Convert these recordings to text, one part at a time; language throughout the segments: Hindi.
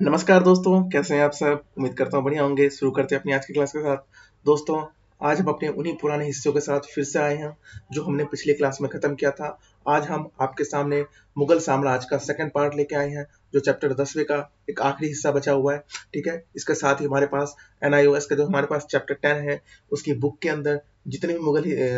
नमस्कार दोस्तों, कैसे हैं आप सब? उम्मीद करता हूँ बढ़िया होंगे। शुरू करते हैं अपनी आज की क्लास के साथ। दोस्तों, आज हम अपने उन्हीं पुराने हिस्सों के साथ फिर से आए हैं जो हमने पिछली क्लास में खत्म किया था। आज हम आपके सामने मुगल साम्राज्य का सेकंड पार्ट लेके आए हैं, जो चैप्टर 10वें का एक आखिरी हिस्सा बचा हुआ है। ठीक है, इसके साथ ही हमारे पास NIOS का जो हमारे पास चैप्टर 10 है, उसकी बुक के अंदर जितने भी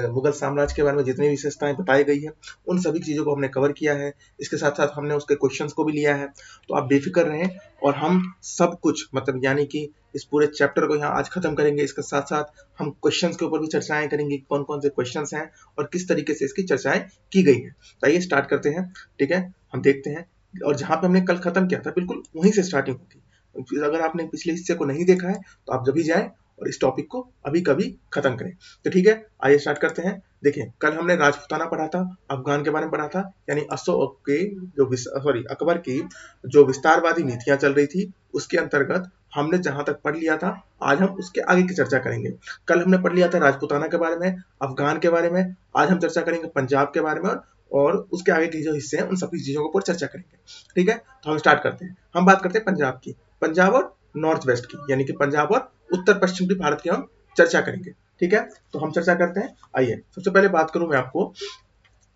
मुगल साम्राज्य के बारे में जितनी विशेषताएं बताई गई है, उन सभी चीजों को हमने कवर किया है। इसके साथ साथ हमने उसके क्वेश्चंस को भी लिया है, तो आप बेफिक्र रहें। और हम सब कुछ मतलब यानी कि इस पूरे चैप्टर को यहाँ आज खत्म करेंगे। इसके साथ साथ हम क्वेश्चंस के ऊपर भी चर्चाएं करेंगे, कौन कौन से क्वेश्चंस हैं और किस तरीके से इसकी चर्चाएं की गई हैं। तो आइए स्टार्ट करते हैं। ठीक है, हम देखते हैं। और जहां पे हमने कल खत्म किया था, बिल्कुल वहीं से स्टार्टिंग होगी। अगर आपने पिछले हिस्से को नहीं देखा है तो आप जब भी जाएं और इस टॉपिक को अभी कभी खत्म करें। तो ठीक है, आइए स्टार्ट करते हैं। देखिए, कल हमने राजपूताना पढ़ा था, अफगान के बारे में पढ़ा था, यानी अशोक के जो अकबर की जो विस्तारवादी नीतियां चल रही थी, उसके अंतर्गत हमने जहां तक पढ़ लिया था, आज हम उसके आगे की चर्चा करेंगे। कल हमने पढ़ लिया था राजपूताना के बारे में, अफगान के बारे में। आज हम चर्चा करेंगे पंजाब के बारे में, और उसके आगे के जो हिस्से हैं उन सभी चीजों के ऊपर चर्चा करेंगे। ठीक है, तो हम स्टार्ट करते हैं। हम बात करते हैं पंजाब की, पंजाब और नॉर्थ वेस्ट की, यानी कि पंजाब और उत्तर पश्चिम की भारत की हम चर्चा करेंगे। ठीक है, तो हम चर्चा करते हैं। आइए, सबसे पहले बात करूं मैं आपको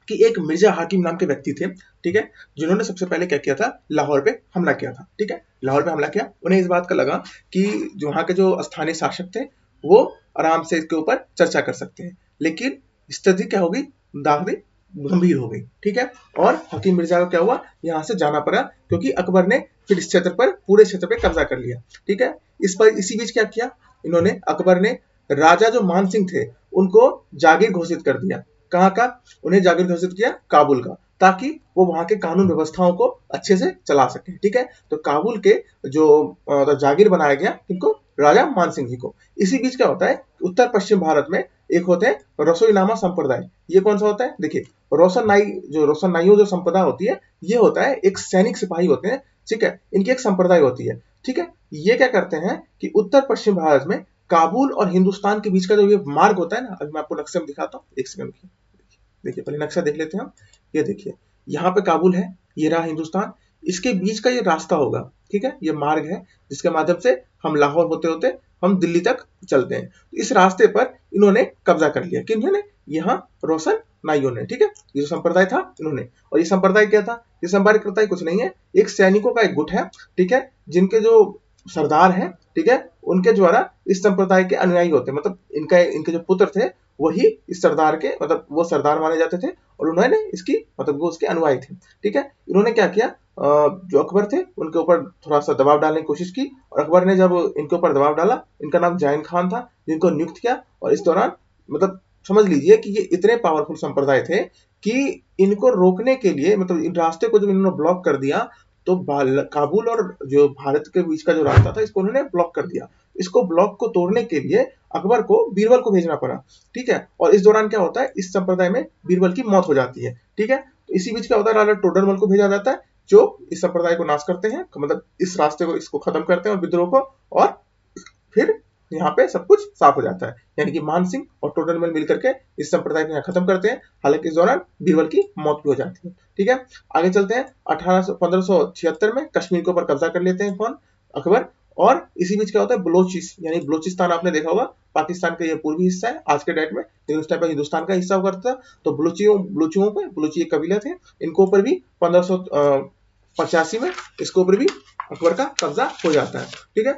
कि एक मिर्जा हाकिम नाम के व्यक्ति थे। ठीक है, जिन्होंने सबसे पहले क्या किया था, लाहौर पे हमला किया था। ठीक है, लाहौर पे हमला किया। उन्हें इस बात का लगा कि जो वहां के जो स्थानीय शासक थे, वो आराम से इसके ऊपर चर्चा कर सकते हैं, लेकिन स्थिति क्या होगी, दागदी गंभीर हो गई। ठीक है, और हकीम मिर्जा को क्या हुआ, यहाँ से जाना पड़ा, क्योंकि अकबर ने फिर इस क्षेत्र पर, पूरे क्षेत्र पर कब्जा कर लिया। ठीक है, इसी बीच क्या किया इन्होंने, अकबर ने राजा जो मान सिंह थे उनको जागीर घोषित कर दिया। कहाँ का, उन्हें जागीर घोषित किया काबुल का, ताकि वो वहां के कानून व्यवस्थाओं को अच्छे से चला सके। ठीक है, तो काबुल के जो जागीर बनाया गया इनको, राजा मानसिंह जी को। इसी बीच क्या होता है, उत्तर पश्चिम भारत में एक होते हैं रसोईनामा संप्रदाय। ये कौन सा होता है, देखिए, रोशननाइयों जो संप्रदाय होती है, ये होता है एक सैनिक सिपाही होते हैं। ठीक है, इनकी एक संप्रदाय होती है। ठीक है, ये क्या करते हैं कि उत्तर पश्चिम भारत में काबुल और हिंदुस्तान के बीच का जो ये मार्ग होता है ना, अभी मैं आपको नक्शे में दिखाता हूँ, एक सेकंड की। देखिए, पहले नक्शा देख लेते हैं हम। ये देखिए, यहाँ पे काबुल है, ये रहा हिंदुस्तान, इसके बीच का ये रास्ता होगा। ठीक है, ये मार्ग है जिसके माध्यम से हम लाहौर होते होते हम दिल्ली तक चलते हैं। तो इस रास्ते पर इन्होंने कब्जा कर लिया। किन्होंने, यहाँ रोशन नाइयों ने। ठीक है, ये जो संप्रदाय था इन्होंने, और ये संप्रदाय क्या था, ये संप्रदाय कुछ नहीं है, एक सैनिकों का एक गुट है। ठीक है, जिनके जो सरदार हैं, ठीक है, उनके द्वारा इस संप्रदाय के अनुयायी होते हैं, मतलब इनके जो पुत्र थे वही इस सरदार के, मतलब वो सरदार माने जाते थे, और उन्होंने इसकी, मतलब वो उसके अनुयायी थे। ठीक है, इन्होंने क्या किया, जो अकबर थे उनके ऊपर थोड़ा सा दबाव डालने की कोशिश की, और अकबर ने जब इनके ऊपर दबाव डाला, इनका नाम जैन खान था, जिनको नियुक्त किया। और इस दौरान, मतलब समझ लीजिए कि ये इतने पावरफुल संप्रदाय थे कि इनको रोकने के लिए, मतलब इन रास्ते को जब इन्होंने ब्लॉक कर दिया, तो काबुल और जो भारत के बीच का जो रास्ता था, इसको उन्होंने ब्लॉक कर दिया। इसको ब्लॉक को तोड़ने के लिए अकबर को बीरबल को भेजना पड़ा। ठीक है, और इस दौरान क्या होता है, इस संप्रदाय में बीरबल की मौत हो जाती है। ठीक है, तो इसी बीच क्या होता है, राजा टोडरमल को भेजा जाता है, जो इस संप्रदाय को नाश करते हैं, मतलब इस रास्ते को, इसको खत्म करते हैं और विद्रोह को, और फिर यहाँ पे सब कुछ साफ हो जाता है। यानी कि मान सिंह और टोडरमल मिलकर के इस संप्रदाय को यहाँ खत्म करते हैं। हालांकि इस दौरान बीरबल की मौत भी हो जाती है। ठीक है, आगे चलते हैं। 1576 में कश्मीर के ऊपर कब्जा कर लेते हैं कौन, अकबर। और इसी बीच क्या होता है, यानी बलूचिस्तान आपने देखा होगा, पाकिस्तान का ये पूर्वी हिस्सा है आज के डेट में, लेकिन उस टाइम पर हिंदुस्तान का हिस्सा हुआ करता था। तो बलूची एक कबीला थे, इनको ऊपर भी 1585 में इसके ऊपर भी अकबर का कब्जा हो जाता है। ठीक है,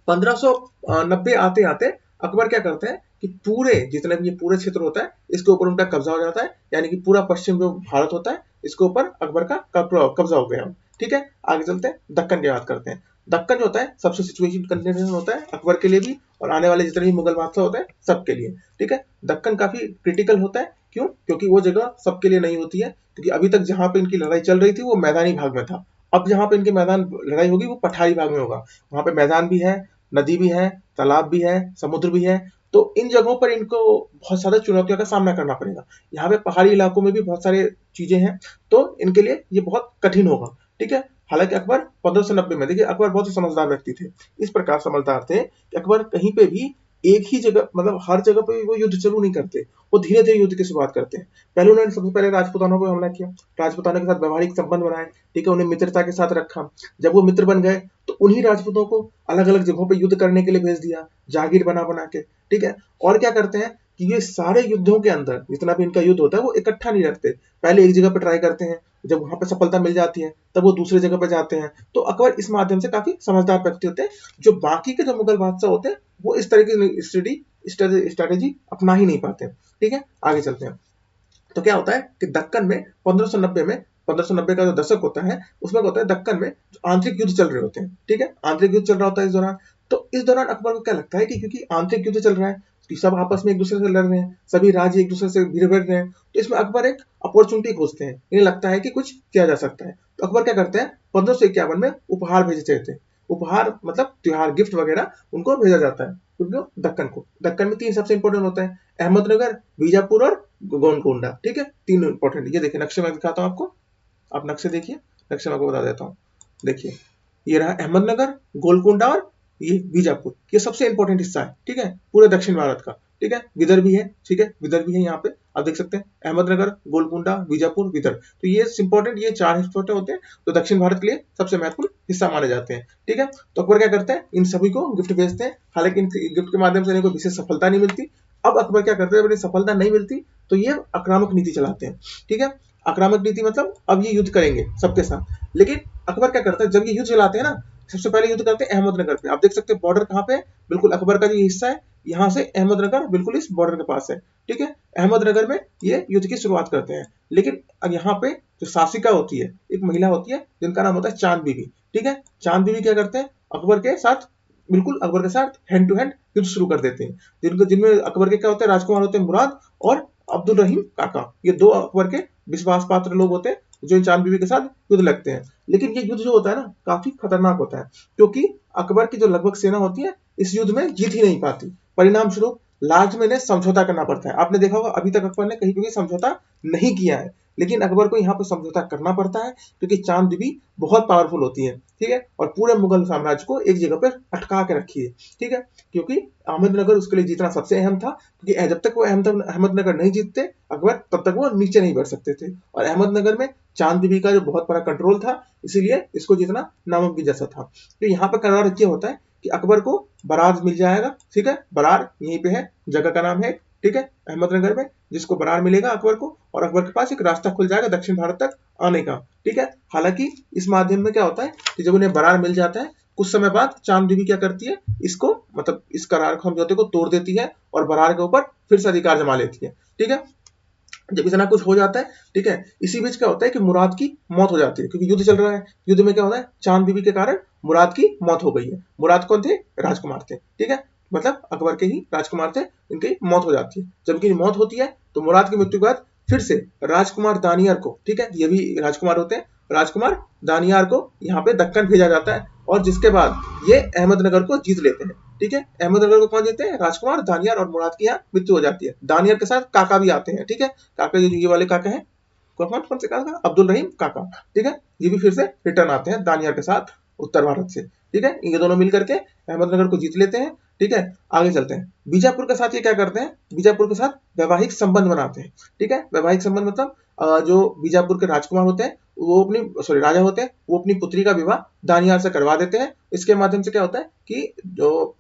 1590 आते आते अकबर क्या करते हैं कि पूरे जितने भी ये पूरे क्षेत्र होता है, इसके ऊपर उनका कब्जा हो जाता है। यानी कि पूरा पश्चिम जो भारत होता है, इसके ऊपर अकबर का कब्जा हो गया। ठीक है, आगे चलते हैं, दक्कन की बात करते हैं। दक्कन जो होता है सबसे सिचुएशन कंडीशन होता है अकबर के लिए भी, और आने वाले जितने भी मुगल बादशाह होते हैं सबके लिए। ठीक है, दक्कन काफी क्रिटिकल होता है। क्यों, क्योंकि वो जगह सबके लिए नहीं होती है, क्योंकि अभी तक जहां पे इनकी लड़ाई चल रही थी वो मैदानी भाग में था। अब जहां पे इनके मैदान लड़ाई होगी वो पठारी भाग में होगा। वहां पे मैदान भी है, नदी भी है, तालाब भी है, समुद्र भी है। तो इन जगहों पर इनको बहुत सारी चुनौतियों का सामना करना पड़ेगा। यहाँ पे पहाड़ी इलाकों में भी बहुत सारी चीजें हैं, तो इनके लिए ये बहुत कठिन होगा। ठीक है, हालांकि अकबर 1590 में, देखिए अकबर बहुत ही समझदार व्यक्ति थे। इस प्रकार समझदार थे कि अकबर कहीं पे भी एक ही जगह मतलब हर जगह पे वो युद्ध शुरू नहीं करते, वो धीरे धीरे युद्ध की शुरुआत करते हैं। पहले उन्होंने सबसे पहले राजपूतानों पर हमला किया, राजपूतानों के साथ व्यवहारिक संबंध बनाए, ठीक है, उन्हें मित्रता के साथ रखा। जब वो मित्र बन गए तो उन्हीं राजपूतों को अलग अलग जगहों पर युद्ध करने के लिए भेज दिया, जागीर बना बना के, ठीक है। और क्या करते हैं कि ये सारे युद्धों के अंदर जितना भी इनका युद्ध होता है वो इकट्ठा नहीं रखते, पहले एक जगह पर ट्राई करते हैं, जब वहां पर सफलता मिल जाती है तब वो दूसरी जगह पर जाते हैं। तो अकबर इस माध्यम से काफी समझदार व्यक्ति होते हैं। जो बाकी के जो मुगल बादशाह होते हैं वो इस तरह की स्ट्रेटेजी अपना ही नहीं पाते, ठीक है। आगे चलते हैं। तो क्या होता है कि दक्कन में 1590 का जो दशक होता है उसमें होता है दक्कन में जो आंतरिक युद्ध चल रहे होते हैं, ठीक है, आंतरिक युद्ध चल रहा होता है इस दौरान। तो इस दौरान अकबर को क्या लगता है कि क्योंकि आंतरिक युद्ध चल रहा है कि सब आपस में एक दूसरे से लड़ रहे हैं, सभी राज्य एक दूसरे से भिड़ रहे हैं, तो इसमें अकबर एक अपॉर्चुनिटी खोजते हैं, इन्हें लगता है कि कुछ किया जा सकता है। तो अकबर क्या करते हैं 1551 में उपहार भेजते थे, उपहार मतलब त्योहार गिफ्ट वगैरह उनको भेजा जाता है उनको दक्कन को। दक्कन में 3 सबसे इंपॉर्टेंट होता है, अहमदनगर, बीजापुर और गोलकोंडा, ठीक है, 3 इंपॉर्टेंट। ये देखिए नक्शे में दिखाता हूँ आपको, आप नक्शे देखिए, नक्शे में आपको बता देता हूँ। देखिए ये रहा अहमदनगर, गोलकोंडा और ये बीजापुर, ये सबसे इंपॉर्टेंट हिस्सा है, ठीक है, पूरे दक्षिण भारत का, ठीक है। विदर्भ भी है, ठीक है, विदर्भ भी है यहाँ पे, आप देख सकते हैं अहमदनगर, गोलकुंडा, बीजापुर, विदर्भ। तो ये इंपॉर्टेंट, ये 4 हिस्से होते हैं तो दक्षिण भारत के लिए सबसे महत्वपूर्ण हिस्सा माने जाते हैं, ठीक है। तो अकबर क्या करते हैं इन सभी को गिफ्ट भेजते हैं, हालांकि इन गिफ्ट के माध्यम से इन्हें कोई विशेष सफलता नहीं मिलती। अब अकबर क्या करते हैं, जब इन्हें सफलता नहीं मिलती तो ये आक्रामक नीति चलाते हैं, ठीक है। आक्रामक नीति मतलब अब ये युद्ध करेंगे सबके साथ। लेकिन अकबर क्या करता है जब ये युद्ध चलाते हैं ना, सबसे पहले युद्ध करते हैं अहमदनगर पे, आप देख सकते हैं बॉर्डर कहाँ पे है, बिल्कुल अकबर का जो हिस्सा है यहाँ से अहमदनगर बिल्कुल इस बॉर्डर के पास है, ठीक है। अहमदनगर में ये युद्ध की शुरुआत करते हैं। लेकिन अब यहाँ पे जो शासिका होती है, एक महिला होती है जिनका नाम होता है चांद बीबी, ठीक है। चांद बीबी क्या करते हैं अकबर के साथ, बिल्कुल अकबर के साथ हैंड टू हैंड युद्ध शुरू कर देते हैं। जिनमें अकबर के क्या होते हैं राजकुमार होते हैं मुराद और अब्दुल रहीम काका, ये 2 अकबर के विश्वास पात्र लोग होते हैं जो इन चांद बीबी के साथ युद्ध लगते हैं। लेकिन ये युद्ध जो होता है ना काफी खतरनाक होता है, क्योंकि अकबर की जो लगभग सेना होती है इस युद्ध में जीत ही नहीं पाती। परिणाम स्वरूप लास्ट में इन्हें समझौता करना पड़ता है। आपने देखा होगा अभी तक अकबर ने कहीं भी समझौता नहीं किया है, लेकिन अकबर को यहाँ पर समझौता करना पड़ता है क्योंकि चांद बीबी बहुत पावरफुल होती है, ठीक है, और पूरे मुगल साम्राज्य को एक जगह पर अटका के रखी है, ठीक है। क्योंकि अहमदनगर उसके लिए जीतना सबसे अहम था, क्योंकि जब तक वो अहमदनगर नहीं जीतते अकबर तब तक वो नीचे नहीं बढ़ सकते थे, और अहमदनगर में चांद बीबी का जो बहुत बड़ा कंट्रोल था, इसीलिए इसको जीतना नामुमकिन जैसा था। तो यहाँ पर करार ये होता है कि अकबर को बरार मिल जाएगा, ठीक है, बरार यहीं पे है, जगह का नाम है, ठीक है, अहमदनगर में, जिसको बरार मिलेगा अकबर को, और अकबर के पास एक रास्ता खुल जाएगा दक्षिण भारत तक आने का, ठीक है। हालांकि इस माध्यम में क्या होता है कि जब उन्हें बरार मिल जाता है कुछ समय बाद चांद बीबी क्या करती है इसको मतलब इस करार समझौते को तोड़ देती है और बरार के ऊपर फिर से अधिकार जमा लेती है, ठीक है। जब इतना कुछ हो जाता है, ठीक है, इसी बीच क्या होता है कि मुराद की मौत हो जाती है, क्योंकि युद्ध चल रहा है। युद्ध में क्या होता है चांद बीबी के कारण मुराद की मौत हो गई है। मुराद कौन थे राजकुमार थे, ठीक है, मतलब अकबर के ही राजकुमार थे, इनकी मौत हो जाती है। जब इनकी मौत होती है तो मुराद की मृत्यु के बाद फिर से राजकुमार दानियार को, ठीक है, ये भी राजकुमार होते हैं, राजकुमार दानियार को यहाँ पे दक्कन भेजा जाता है, और जिसके बाद ये अहमदनगर को जीत लेते हैं, ठीक है। अहमदनगर को कौन जीतते हैं राजकुमार दानियार, और मुराद की यहाँ मृत्यु हो जाती है। दानियार के साथ काका भी आते हैं, ठीक है, काका ये वाले काका हैं, कौन कौन से काका अब्दुल रहीम काका, ठीक है, ये भी फिर से रिटर्न आते हैं दानियार के साथ उत्तर भारत से, ठीक है। ये दोनों मिलकर के अहमदनगर को जीत लेते हैं, ठीक है। आगे चलते हैं बीजापुर के साथ ये क्या करते हैं, बीजापुर के साथ वैवाहिक संबंध बनाते हैं, ठीक है। वैवाहिक संबंध मतलब जो बीजापुर के राजकुमार होते हैं वो अपनी राजा होते हैं, वो अपनी पुत्री का विवाह दानियार से करवा देते हैं। इसके माध्यम से क्या होता है कि जो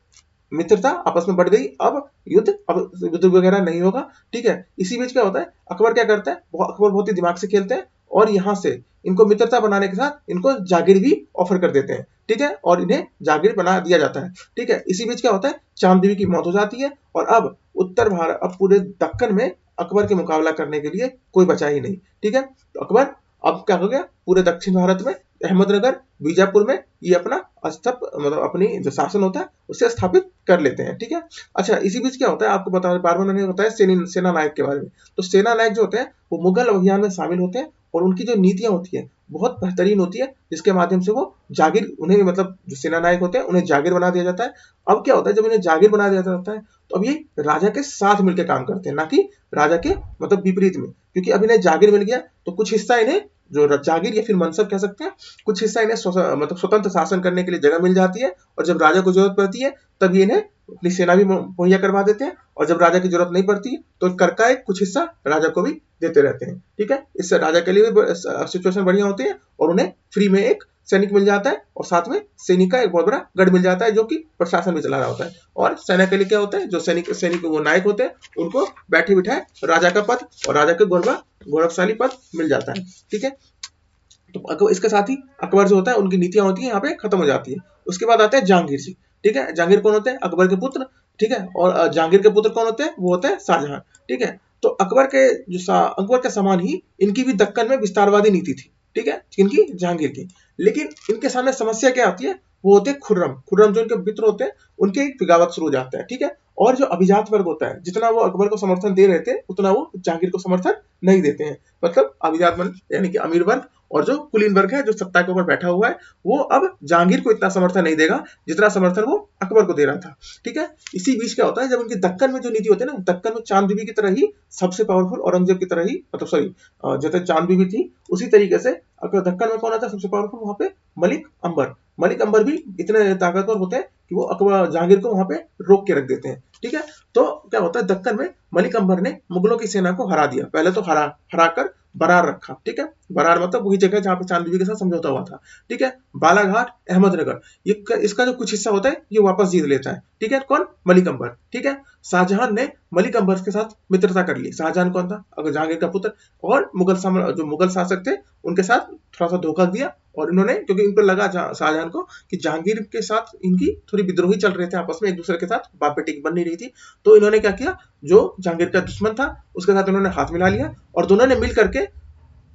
मित्रता आपस में बढ़ गई, अब युद्ध वगैरह नहीं होगा, ठीक है। इसी बीच क्या होता है अकबर क्या करता है, अकबर बहुत ही दिमाग से खेलते हैं, और यहाँ से इनको मित्रता बनाने के साथ इनको जागीर भी ऑफर कर देते हैं, ठीक है, और इन्हें जागीर बना दिया जाता है, ठीक है। इसी बीच क्या होता है चांद बीवी की मौत हो जाती है, और अब उत्तर भारत, अब पूरे दक्कन में अकबर के मुकाबला करने के लिए कोई बचा ही नहीं, ठीक है। तो अकबर अब क्या हो गया पूरे दक्षिण भारत में अहमदनगर बीजापुर में ये अपना मतलब अपनी जो शासन होता है उसे स्थापित कर लेते हैं, ठीक है। अच्छा इसी बीच क्या होता है आपको बता बार बार मैंने बताया सेना नायक के बारे में। तो सेना नायक जो होते हैं वो मुगल अभियान में शामिल होते हैं, और उनकी जो नीतियां होती है बहुत बेहतरीन होती है, जिसके माध्यम से वो जागीर उन्हें मतलब जो सेना नायक होते हैं उन्हें जागीर बना दिया जाता है। अब क्या होता है जब इन्हें जागीर बना दिया जाता है तो अब ये राजा के साथ मिलकर काम करते हैं, ना कि राजा के मतलब विपरीत में, क्योंकि अब इन्हें जागीर मिल गया तो कुछ हिस्सा इन्हें जो जागीर या फिर मनसब कह सकते हैं, कुछ हिस्सा इन्हें मतलब स्वतंत्र शासन करने के लिए जगह मिल जाती है, और जब राजा को जरूरत पड़ती है तब ये इन्हें अपनी सेना भी मुहैया करवा देते हैं, और जब राजा की जरूरत नहीं पड़ती तो कर का एक कुछ हिस्सा राजा को भी देते रहते हैं। ठीक है, इससे राजा के लिए भी सिचुएशन बढ़िया होती है, और उन्हें फ्री में एक सैनिक मिल जाता है, और साथ में सैनिक का एक बहुत बड़ा गढ़ मिल जाता है जो कि प्रशासन भी चला रहा होता है। और सेना के लिए क्या होता है, जो सैनिक सैनिक वो नायक होते हैं उनको बैठे बिठाए राजा का पद और राजा के गौरवशाली पद मिल जाता है। ठीक है, तो इसके साथ ही अकबर जो होता है उनकी नीतियां होती है यहाँ पे खत्म हो जाती है। उसके बाद आते हैं जहांगीर जी। ठीक है, जहांगीर कौन होते हैं, अकबर के पुत्र। ठीक है, और जहांगीर के पुत्र कौन होते हैं, वो होते हैं शाहजहां। ठीक है, तो अकबर के समान ही इनकी भी दक्कन में विस्तारवादी नीति थी। ठीक है, इनकी जहांगीर की। लेकिन इनके सामने समस्या क्या आती है, वो होते हैं खुर्रम। खुर्रम जो इनके मित्र होते हैं उनके एक बगावत शुरू हो जाता है। ठीक है, और जो अभिजात वर्ग होता है, जितना वो अकबर को समर्थन दे रहे थे उतना वो जहांगीर को समर्थन नहीं देते हैं। मतलब अभिजात वर्ग यानी कि अमीर वर्ग, और जो कुलीन वर्ग है जो सत्ता के ऊपर बैठा हुआ है, वो अब जहांगीर को इतना समर्थन नहीं देगा जितना समर्थन वो अकबर को दे रहा था। ठीक है, इसी बीच क्या होता है, जब उनकी दक्कन में जो नीति होती है ना, दक्कन में चांद बीबी की तरह ही सबसे पावरफुल औरंगजेब की तरह ही, मतलब सॉरी, जैसे चांद बीबी थी उसी तरीके से अगर दक्कन में कौन आता है सबसे पावरफुल, वहां पे मलिक अंबर। मलिक अंबर भी इतने ताकतवर होते हैं कि वो अकबर जहांगीर को वहां पे रोक के रख देते हैं। ठीक है, तो क्या होता है, दक्कन में मलिक अंबर ने मुगलों की सेना को हरा दिया। पहले तो हरा कर बरार रखा। ठीक है, बरार मतलब वही जगह जहां पे चांद बीबी के साथ समझौता हुआ था। ठीक है, बालाघाट, अहमदनगर, ये इसका जो कुछ हिस्सा होता है ये वापस जीत लेता है। ठीक है, कौन, मलिक अंबर। ठीक है, शाहजहां ने मलिक अंबर के साथ मित्रता कर ली। शाहजहां कौन था, अगर जहांगीर का पुत्र, और जो मुगल शासक थे उनके साथ थोड़ा सा धोखा दिया, और इन्होंने, क्योंकि इनको लगा शाहजहां को कि जहांगीर के साथ इनकी थोड़ी विद्रोही चल रहे थे आपस में, एक दूसरे के साथ बाप बेटी की बन नहीं रही थी, तो इन्होंने क्या किया, जो जहांगीर का दुश्मन था उसके साथ इन्होंने हाथ मिला लिया, और दोनों ने मिल करके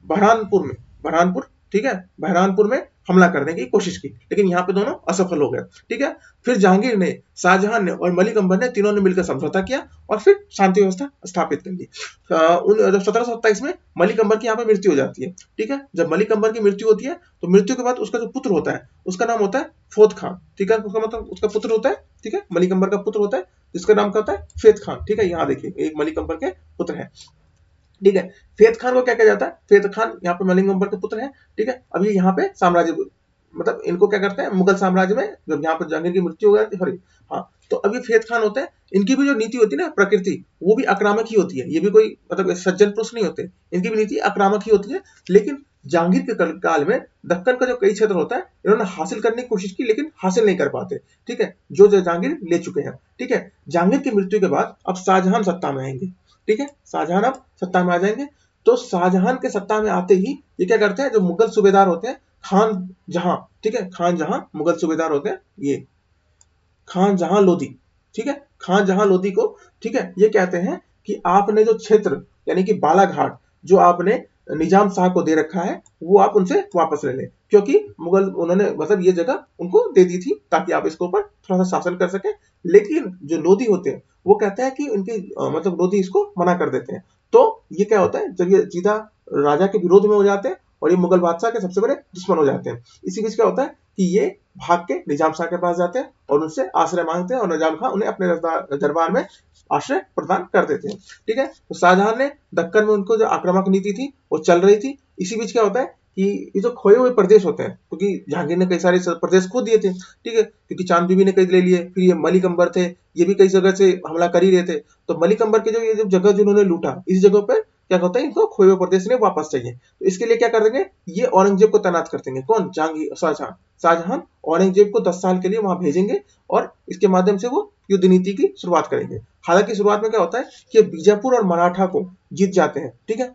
बहरानपुर, ठीक है, बहरानपुर में हमला करने की कोशिश की, लेकिन यहाँ पे दोनों असफल हो गए। ठीक है, फिर जहांगीर ने, शाहजहां ने और मलिक अंबर ने तीनों ने मिलकर समझौता किया और फिर शांति व्यवस्था स्थापित कर ली। जब 1727 में मलिक अंबर की यहाँ पे मृत्यु हो जाती है। ठीक है, जब मलिक अंबर की मृत्यु होती है तो मृत्यु के बाद उसका जो पुत्र होता है उसका नाम होता है फौद खान। ठीक है, उसका मतलब उसका पुत्र होता है, ठीक है, मलिक अंबर का पुत्र होता है जिसका नाम क्या होता है, फैद खान। ठीक है, यहाँ देखिए एक मलिक अंबर के पुत्र है। ठीक है, फैद खान को क्या कहा जाता है, फैद खान यहाँ पे मलिक अंबर के पुत्र है। ठीक है, अब ये यहाँ पे साम्राज्य, मतलब इनको क्या करते हैं, मुगल साम्राज्य में जब यहाँ पर जहांगीर की मृत्यु हो गई, सॉरी, हाँ, तो अब ये फैद खान होते हैं। इनकी भी जो नीति होती है ना, प्रकृति, वो भी आक्रामक ही होती है। ये भी कोई मतलब सज्जन पुरुष नहीं होते, इनकी भी नीति आक्रामक ही होती है। लेकिन जहांगीर के काल में दक्कन का जो कई क्षेत्र होता है इन्होंने हासिल करने की कोशिश की, लेकिन हासिल नहीं कर पाते। ठीक है, जो जहांगीर ले चुके हैं। ठीक है, जहांगीर की मृत्यु के बाद अब शाहजहां सत्ता में आएंगे। ठीक है, शाहजहां अब सत्ता में आ जाएंगे। तो शाहजहां के सत्ता में आते ही ये क्या करते हैं, जो मुगल सूबेदार होते हैं, खान जहां, ठीक है, खान जहां मुगल सूबेदार होते हैं, ये खान जहां लोधी। ठीक है, खान जहां लोधी को, ठीक है, ये कहते हैं कि आपने जो क्षेत्र यानी कि बालाघाट जो आपने निजाम शाह को दे रखा है वो आप उनसे वापस ले लें, क्योंकि मुगल उन्होंने मतलब ये जगह उनको दे दी थी ताकि आप इसके ऊपर थोड़ा सा शासन कर सके। लेकिन जो लोधी होते हैं वो कहते हैं कि उनके मतलब लोधी इसको मना कर देते हैं। तो ये क्या होता है, जब ये सीधा राजा के विरोध में हो जाते हैं और ये मुगल बादशाह के सबसे बड़े दुश्मन हो जाते हैं। इसी बीच क्या होता है कि ये भाग के निजाम शाह के पास जाते हैं और उनसे आश्रय मांगते हैं, और निजाम खां उन्हें अपने दरबार में आश्रय प्रदान कर देते हैं। ठीक है, तो शाहजहां ने दक्कन में उनको जो आक्रामक नीति थी वो चल रही थी। इसी बीच क्या होता है कि ये जो खोए हुए प्रदेश होते हैं, क्योंकि जहांगीर ने कई सारे प्रदेश खो दिए थे। ठीक है, क्योंकि चांद बीबी ने कई ले लिए, फिर ये मलिक अंबर थे, ये भी कई जगह से हमला कर ही रहे थे। तो मलिक अंबर के जो ये जगह जिन्होंने लूटा, इस जगह पर क्या होता है, इनको खोए हुए प्रदेश ने वापस चाहिए। तो इसके लिए क्या कर देंगे, ये औरंगजेब को तैनात कर देंगे। कौन, जहांगीर, शाहजहां औरंगजेब को 10 साल के लिए वहां भेजेंगे और इसके माध्यम से वो युद्ध नीति की शुरुआत करेंगे। हालांकि शुरुआत में क्या होता है कि बीजापुर और मराठा को जीत जाते हैं। ठीक है,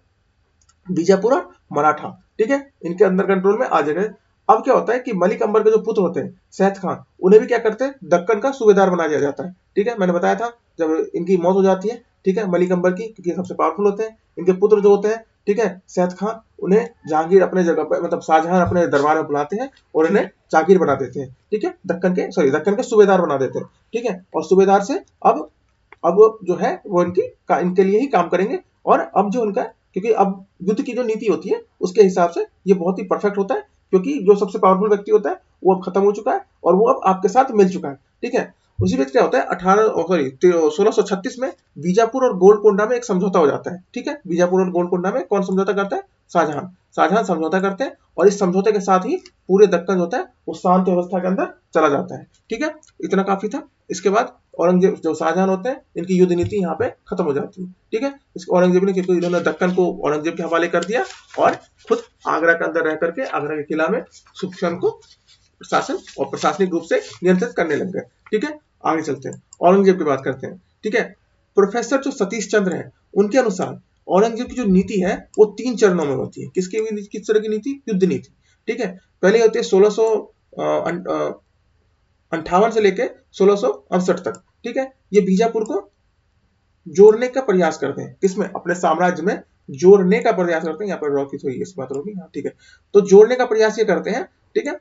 बीजापुर और मराठा, ठीक है, इनके अंदर कंट्रोल में आ जाएगा। अब क्या होता है कि मलिक अंबर के जो पुत्र होते हैं सैयद खान, उन्हें भी क्या करते हैं, दक्कन का सूबेदार बना दिया जाता है। ठीक है, मैंने बताया था जब इनकी मौत हो जाती है, ठीक है, मलिक अंबर की, क्योंकि सबसे पावरफुल होते हैं, इनके पुत्र जो होते हैं, ठीक है, सैयद खान, उन्हें जहांगीर अपने जगह पर, मतलब शाहजहां अपने दरबार में बुलाते हैं और इन्हें जागीर बना देते हैं। ठीक है, दक्कन के सूबेदार बना देते हैं। ठीक है, और सूबेदार से अब जो है वो इनके लिए ही काम करेंगे। और अब जो उनका, क्योंकि अब युद्ध की जो नीति होती है उसके हिसाब से ये बहुत ही परफेक्ट होता है, क्योंकि जो सबसे पावरफुल व्यक्ति होता है वो अब खत्म हो चुका है और वो अब आपके साथ मिल चुका है। ठीक है, उसी बीच क्या होता है, 1636 में बीजापुर और गोलकोंडा में एक समझौता हो जाता है। ठीक है, बीजापुर और गोलकोंडा में कौन समझौता करता है, शाहजहां समझौता करते हैं, और इस समझौते के साथ ही पूरे दक्कन होता है वो शांत व्यवस्था के अंदर चला जाता है। ठीक है, इतना काफी था। इसके बाद औरंगजेब जो शाहजहां होते हैं इनकी युद्ध नीति यहाँ पे खत्म हो जाती है। ठीक है, इस औरंगजेब ने, क्योंकि इन्होंने दक्कन को औरंगजेब के हवाले कर दिया और खुद आगरा के अंदर रह करके आगरा के किला में सुखचैन को प्रशासन और प्रशासनिक रूप से नियंत्रित करने लग गए। ठीक है, आगे चलते हैं, औरंगजेब की बात करते हैं। ठीक है, प्रोफेसर जो सतीश चंद्र है उनके अनुसार औरंगजेब की जो नीति है वो 3 चरणों में होती है। किस तरह की नीति? युद्ध नीति। ठीक है, पहले होती है 1658 से लेके 1668 तक। ठीक है, ये बीजापुर को जोड़ने का प्रयास करते हैं, किसमें? अपने साम्राज्य में जोड़ने का प्रयास करते हैं। यहाँ पर रॉकी थोड़ी इस बात रोकी, हाँ ठीक है, तो जोड़ने का प्रयास ये करते हैं। ठीक है,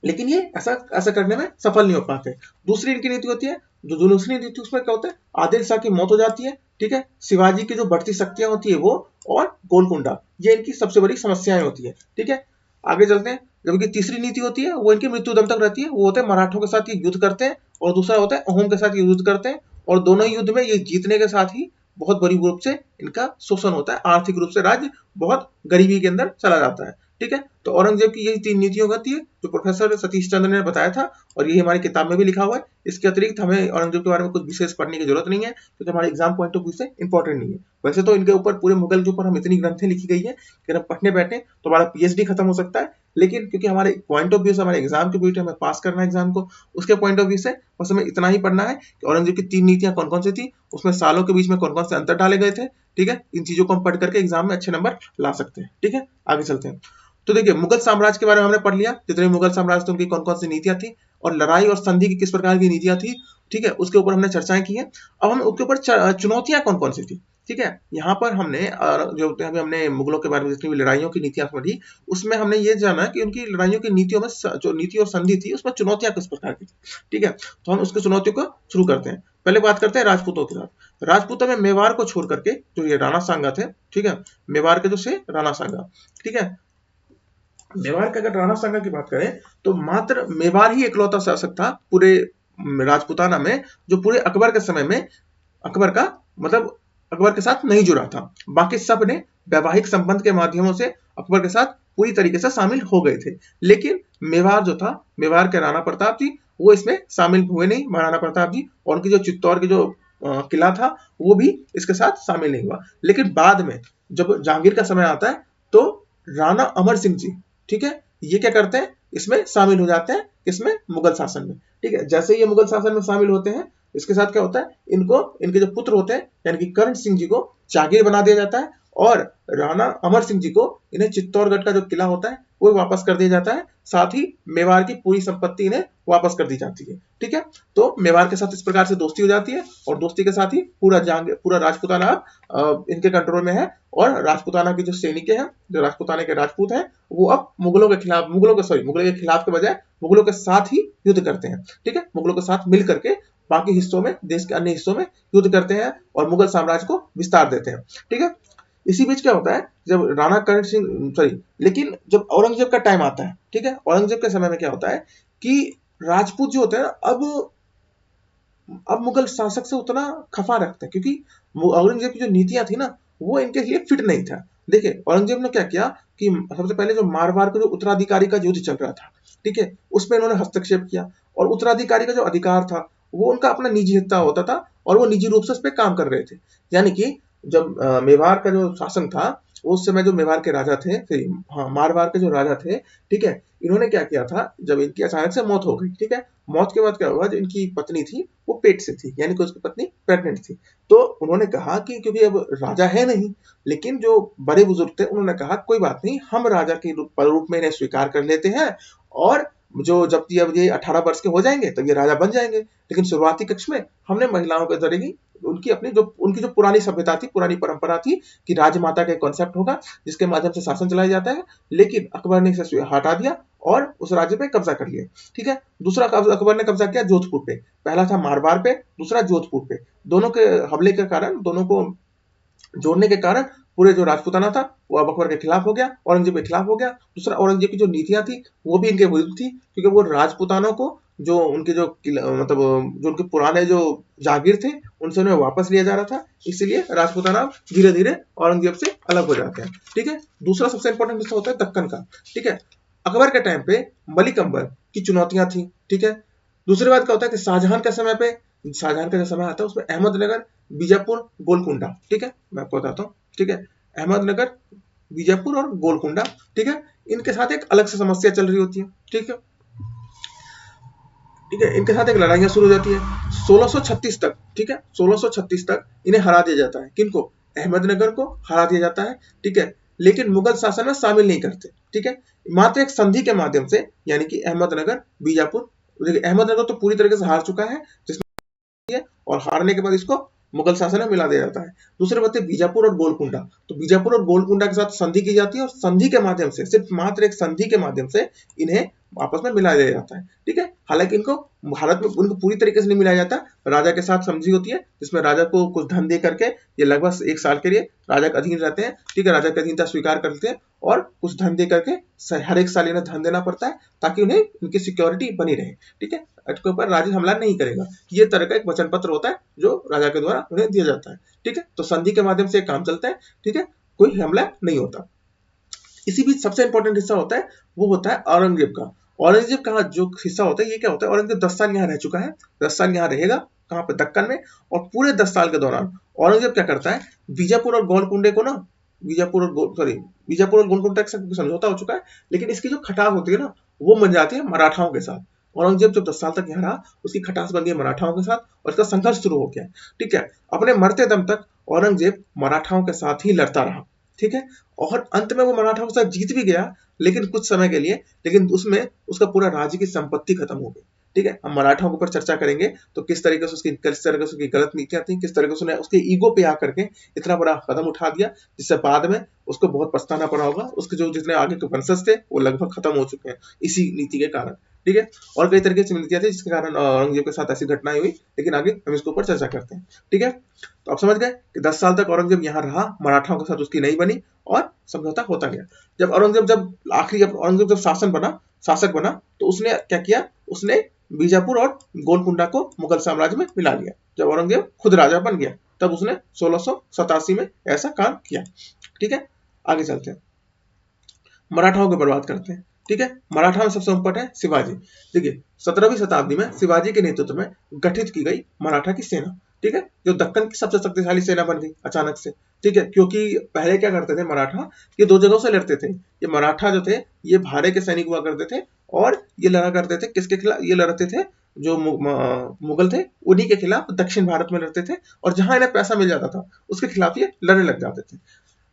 लेकिन ये ऐसा करने में सफल नहीं हो पाते। दूसरी इनकी नीति होती है, जो दूसरी नीति उसमें क्या होता है, आदिल शाह की मौत हो जाती है। ठीक है, शिवाजी की जो बढ़ती शक्तियां होती है वो, और गोलकुंडा, ये इनकी सबसे बड़ी समस्याएं होती है। ठीक है, आगे चलते हैं। जबकि तीसरी नीति होती है वो इनकी मृत्यु दम तक रहती है, वो होते हैं मराठों के साथ ये युद्ध करते हैं, और दूसरा होता है अहोम के साथ ये युद्ध करते हैं, और दोनों ही युद्ध में ये जीतने के साथ ही बहुत बड़ी रूप से इनका शोषण होता है, आर्थिक रूप से राज्य बहुत गरीबी के अंदर चला जाता है। ठीक है, तो औरंगजेब की यही 3 नीतियों होती है जो प्रोफेसर सतीश चंद्र ने बताया था, और यही हमारी किताब में भी लिखा हुआ है। इसके अतिरिक्त हमें औरंगजेब के बारे में कुछ विशेष पढ़ने की जरूरत नहीं है, क्योंकि हमारे एग्जाम पॉइंट ऑफ व्यू से इंपॉर्टेंट नहीं है। वैसे तो इनके ऊपर, पूरे मुगल के ऊपर हम इतनी ग्रंथें लिखी गई है कि हम पढ़ने बैठे तो हमारा पीएचडी खत्म हो सकता है, लेकिन क्योंकि हमारे पॉइंट ऑफ व्यू से, हमारे एग्जाम के व्यू हमें पास करना है एग्जाम को, उसके पॉइंट ऑफ व्यू से बस हमें इतना ही पढ़ना है कि औरंगजेब की 3 नीतियां कौन कौन सी थी, उसमें सालों के बीच में कौन कौन से अंतर डाले गए थे। ठीक है, इन चीजों को हम पढ़ करके एग्जाम में अच्छे नंबर ला सकते हैं। ठीक है, आगे चलते हैं। तो देखिए, मुगल साम्राज्य के बारे में हमने पढ़ लिया, जितने मुगल साम्राज्य थे उनकी कौन कौन सी नीतियां थी, और लड़ाई और संधि की किस प्रकार की नीतियां थी। ठीक है, उसके ऊपर हमने चर्चाएं की है। अब हम उसके ऊपर चुनौतियां कौन कौन सी थी। ठीक है, यहाँ पर हमने जो अभी हमने मुगलों के बारे में जितनी भी लड़ाइयों की नीतियां पढ़ी, उसमें हमने ये जाना कि उनकी लड़ाइयों की नीतियों में जो नीति और संधि थी उसमें चुनौतियां किस प्रकार की थी। ठीक है, तो हम उसकी चुनौतियों को शुरू करते हैं। पहले बात करते हैं राजपूतों के साथ। राजपूतों में मेवाड़ को छोड़ करके जो ये राणा सांगा थे, ठीक है, मेवाड़ के जो से राणा सांगा, ठीक है, मेवाड़ का अगर राणा सांगा की बात करें तो मात्र मेवाड़ ही इकलौता शासक था पूरे राजपूताना में जो पूरे अकबर के समय में अकबर का मतलब अकबर के साथ नहीं जुड़ा था। बाकी सब ने वैवाहिक संबंध के माध्यमों से अकबर के साथ पूरी तरीके से शामिल हो गए थे, लेकिन मेवाड़ जो था, मेवाड़ के राणा प्रताप जी, वो इसमें शामिल हुए नहीं। महाराणा प्रताप जी और उनकी जो चित्तौड़ की जो किला था वो भी इसके साथ शामिल नहीं हुआ। लेकिन बाद में जब जहांगीर का समय आता है तो राणा अमर सिंह जी, ठीक है, ये क्या करते हैं, इसमें शामिल हो जाते हैं, इसमें मुगल शासन में। ठीक है, जैसे ये मुगल शासन में शामिल होते हैं, इसके साथ क्या होता है, इनको इनके जो पुत्र होते हैं यानी कि कर्ण सिंह जी को जागीर बना दिया जाता है, और राणा अमर सिंह जी को इन्हें चित्तौड़गढ़ का जो किला होता है वो वापस कर दिया जाता है, साथ ही मेवाड़ की पूरी संपत्ति इन्हें वापस कर दी जाती है। ठीक है, तो मेवाड़ के साथ इस प्रकार से दोस्ती हो जाती है, और दोस्ती के साथ ही पूरा राजपूताना अब इनके कंट्रोल में है, और राजपूताना की जो सैनिक हैं, जो राजपूताना के राजपूत हैं, वो अब मुगलों के खिलाफ के बजाय मुगलों के साथ ही युद्ध करते हैं। ठीक है, मुगलों के साथ मिल करके बाकी हिस्सों में, देश के अन्य हिस्सों में युद्ध करते हैं और मुगल साम्राज्य को विस्तार देते हैं। ठीक है, इसी बीच क्या होता है, जब राणा कर्ण सिंह लेकिन जब औरंगजेब का टाइम आता है, ठीक है, औरंगजेब के समय में क्या होता है कि राजपूत जो होते हैं अब मुगल शासक से उतना खफा रखते हैं, क्योंकि औरंगजेब की जो नीतियां थी ना वो इनके लिए फिट नहीं था। देखिए, औरंगजेब ने क्या किया कि सबसे पहले जो मारवाड़ का जो उत्तराधिकारी का युद्ध चल रहा था, ठीक है, उसमें इन्होंने हस्तक्षेप किया, और उत्तराधिकारी का जो अधिकार था वो उनका अपना निजी हिस्सा होता था, और वो निजी रूप से उस पर काम कर रहे थे। यानी कि जब मेवाड़ का जो शासन था उस समय जो मेवाड़ के राजा थे, हाँ, मारवाड़ के जो राजा थे, ठीक है, इन्होंने क्या किया था, जब इनकी अचानक से मौत हो गई, ठीक है, मौत के बाद क्या हुआ, जो इनकी पत्नी थी वो पेट से थी, यानी कि उसकी पत्नी प्रेग्नेंट थी। तो उन्होंने कहा कि क्योंकि अब राजा है नहीं, लेकिन जो बड़े बुजुर्ग थे उन्होंने कहा कोई बात नहीं, हम राजा के रूप में इन्हें स्वीकार कर लेते हैं, और जब ये 18 वर्ष के हो जाएंगे तब ये राजा बन जाएंगे। लेकिन शुरुआती कक्ष में हमने महिलाओं के जरिए उनकी जो पुरानी सभ्यता थी, पुरानी परंपरा थी कि राजमाता का कॉन्सेप्ट होगा जिसके माध्यम से शासन चलाया जाता है, लेकिन अकबर ने इसे हटा दिया और उस राज्य पे कब्जा कर लिया। ठीक है, दूसरा अकबर ने कब्जा किया जोधपुर पे, पहला था मारवाड़ पे, दूसरा जोधपुर पे। दोनों के हमले के कारण, दोनों को जोड़ने के कारण पूरे जो राजपूताना था वो अब अकबर के खिलाफ हो गया, औरंगजेब के खिलाफ हो गया। दूसरा, औरंगजेब की जो नीतियां थी वो भी इनके विरुद्ध थी, क्योंकि वो राजपूतानों को जो उनके जो जो उनके पुराने जो जागीर थे उनसे उन्हें वापस लिया जा रहा था, इसलिए राजपूताना धीरे धीरे औरंगजेब से अलग हो जाते हैं। ठीक है, दूसरा सबसे इंपॉर्टेंट हिस्सा होता है दक्कन का। ठीक है, अकबर के टाइम पे मलिक अंबर की चुनौतियां थी। ठीक है, दूसरी बात क्या होता है कि शाहजहां के समय पे शाहजहां का जो समय आता है उसमें अहमदनगर, बीजापुर, गोलकुंडा, ठीक है, मैं आपको बताता हूँ, ठीक है, अहमदनगर, बीजापुर और गोलकुंडा, ठीक है, इनके साथ एक अलग से समस्या चल रही होती है, ठीक है, ठीक है, इनके साथ एक लड़ाइयां शुरू हो जाती है 1636 तक, ठीक है, 1636 तक इन्हें हरा दिया जाता है, किनको, अहमदनगर को हरा दिया जाता है, ठीक है, लेकिन मुगल शासन में शामिल नहीं करते, ठीक है, मात्र एक संधि के माध्यम से, यानी कि अहमदनगर, बीजापुर, देखिए अहमदनगर तो पूरी तरीके से हार चुका है, जिसमें और हारने के बाद इसको मुगल शासन में मिला दिया जाता है। दूसरे बात है बीजापुर और गोलकुंडा, तो बीजापुर और गोलकुंडा के साथ संधि की जाती है और संधि के माध्यम से, सिर्फ मात्र एक संधि के माध्यम से इन्हें आपस में मिला दिया जाता है, ठीक है, हालांकि इनको भारत में उनको पूरी तरीके से नहीं मिलाया जाता, राजा के साथ समझी होती है जिसमें राजा को कुछ धन दे करके ये लगभग 1 साल के लिए राजा के अधीन रहते हैं, ठीक है, राजा की अधीनता स्वीकार करते हैं और कुछ धन दे करके हर 1 साल इन्हें धन देना पड़ता है ताकि उन्हें इनकी सिक्योरिटी बनी रहे, ठीक है, इसके ऊपर राजा हमला नहीं करेगा, ये तरह का एक वचन पत्र होता है जो राजा के द्वारा उन्हें दिया जाता है, ठीक है, तो संधि के माध्यम से काम चलता है, ठीक है, कोई हमला नहीं होता। इसी बीच सबसे इंपॉर्टेंट हिस्सा होता है वो होता है औरंगजेब का। औरंगजेब का जो हिस्सा होता है ये क्या होता है, औरंगजेब 10 साल यहाँ रह चुका है, 10 साल यहाँ रहेगा, कहाँ पे, दक्कन में, और पूरे 10 साल के दौरान औरंगजेब क्या करता है, बीजापुर और गोलकुंडे को ना, बीजापुर और गोलकुंडा के साथ समझौता हो चुका है, लेकिन इसकी जो खटास होती है ना वो बन जाती है मराठाओं के साथ। औरंगजेब जब 10 साल तक यहाँ रहा उसकी खटास बन गई मराठाओं के साथ और इसका संघर्ष शुरू हो गया, ठीक है, अपने मरते दम तक औरंगजेब मराठाओं के साथ ही लड़ता रहा, ठीक है, और अंत में वो मराठाओं के साथ जीत भी गया, लेकिन कुछ समय के लिए, लेकिन उसमें उसका पूरा राज्य की संपत्ति खत्म हो गई, ठीक है, हम मराठाओं के ऊपर चर्चा करेंगे तो किस तरीके से उसकी किस तरह से उसकी गलत नीतियां थी, किस तरह से उसने उसके ईगो पे आकर के इतना बड़ा कदम उठा दिया जिससे बाद में उसको बहुत पछताना पड़ा होगा, उसके जो जितने आगे के वंशज थे वो लगभग खत्म हो चुके हैं इसी नीति के कारण, ठीक है, और कई तरीके की नीतियां थी जिसके कारण औरंगजेब के साथ ऐसी घटनाएं हुई, लेकिन आगे हम इसके ऊपर चर्चा करते हैं, ठीक है, तो आप समझ गए कि 10 साल तक औरंगजेब यहाँ रहा, मराठाओं के साथ उसकी नहीं बनी और समझौता होता गया। जब औरंगजेब जब शासक बना तो उसने क्या किया, उसने बीजापुर और गोलकुंडा को मुगल साम्राज्य में मिला लिया। जब औरंगजेब खुद राजा बन गया तब उसने 1687 में ऐसा काम किया, ठीक है, आगे चलते हैं, मराठाओं को बर्बाद करते हैं, ठीक है, मराठा में सबसे ऊपर है शिवाजी। देखिए 17वीं शताब्दी में शिवाजी के नेतृत्व में गठित की गई मराठा की सेना, ठीक है, जो दक्कन की सबसे शक्तिशाली सेना बन गई अचानक से, ठीक है, क्योंकि पहले क्या करते थे मराठा, ये 2 जगहों से लड़ते थे, ये मराठा जो थे ये भाड़े के सैनिक हुआ करते थे और ये लड़ा करते थे किसके खिलाफ, ये लड़ते थे जो मुगल थे उन्हीं के खिलाफ दक्षिण भारत में लड़ते थे और जहां इन्हें पैसा मिल जाता था उसके खिलाफ ये लड़ने लग जाते थे।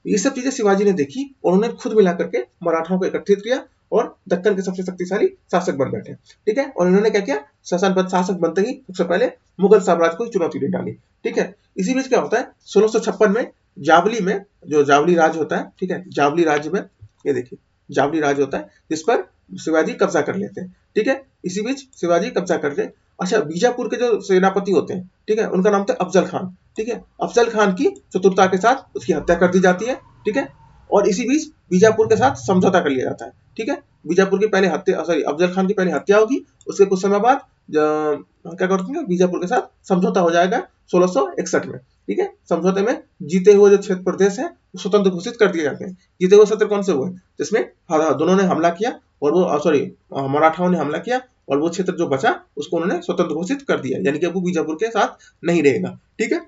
ये सब चीजें शिवाजी ने देखी और उन्होंने खुद मिला करके मराठाओं को एकत्रित किया और दक्कन के सबसे शक्तिशाली शासक बन बैठे, ठीक है, और इन्होंने क्या किया, शासक बनते ही सबसे पहले मुगल साम्राज्य को चुनौती दे डाली, ठीक है। इसी बीच क्या होता है 1656 में जावली में, जो जावली राज्य होता है, ठीक है, जावली राज्य में ये देखिए जावली राज्य होता है जिस पर शिवाजी कब्जा कर लेते हैं, ठीक है, इसी बीच शिवाजी कब्जा कर ले। अच्छा, बीजापुर के जो सेनापति होते हैं, ठीक है, उनका नाम था अफजल खान, ठीक है, अफजल खान की चतुरता के साथ उसकी हत्या कर दी जाती है, ठीक है, और इसी बीच बीजापुर के साथ समझौता कर लिया जाता है, ठीक है, बीजापुर की पहले हत्या, सॉरी, अफजल खान की पहले हत्या होगी, उसके कुछ समय बाद क्या करते हैं बीजापुर के साथ समझौता हो जाएगा 1661 में, ठीक है, समझौते में जीते हुए जो क्षेत्र प्रदेश है स्वतंत्र घोषित कर दिए जाते हैं। जीते हुए क्षेत्र कौन से हुए, जिसमें दोनों ने हमला किया और वो सॉरी मराठाओं ने हमला किया और वो क्षेत्र जो बचा उसको उन्होंने स्वतंत्र घोषित कर दिया, यानी कि वो बीजापुर के साथ नहीं रहेगा, ठीक है,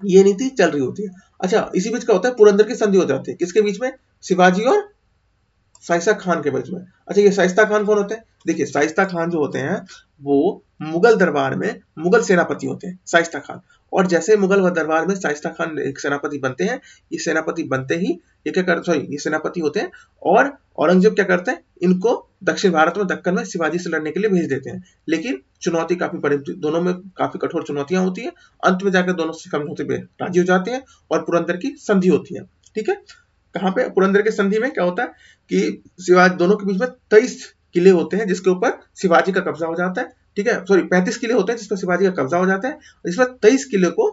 ये नीति चल रही होती है। अच्छा, इसी बीच क्या होता है पुरंदर की संधि हो जाती है, किसके बीच में, शिवाजी और शाइस्ता खान के बीच में। अच्छा, ये शाइस्ता खान कौन होते हैं, देखिए शाइस्ता खान जो होते हैं वो मुगल दरबार में मुगल सेनापति होते हैं शाइस्ता खान, और जैसे मुगल दरबार में शाइस्ता खान एक सेनापति बनते हैं, ये सेनापति बनते ही ये क्या करते, सॉरी, ये सेनापति होते हैं और औरंगजेब क्या करते हैं, इनको दक्षिण भारत में दक्कन में शिवाजी से लड़ने के लिए भेज देते हैं, लेकिन चुनौती काफी बड़ी, दोनों में काफी कठोर चुनौतियां होती है, अंत में जाकर दोनों समझौते पे राजी हो जाते हैं और पुरंदर की संधि होती है, ठीक है। कहाँ पे, पुरंदर की संधि में क्या होता है कि शिवाजी दोनों के बीच में 23 किले होते हैं जिसके ऊपर शिवाजी का कब्जा हो जाता है, ठीक है, सॉरी 35 किले होते हैं जिस पर शिवाजी का कब्जा हो जाता है, इसमें 23 किले को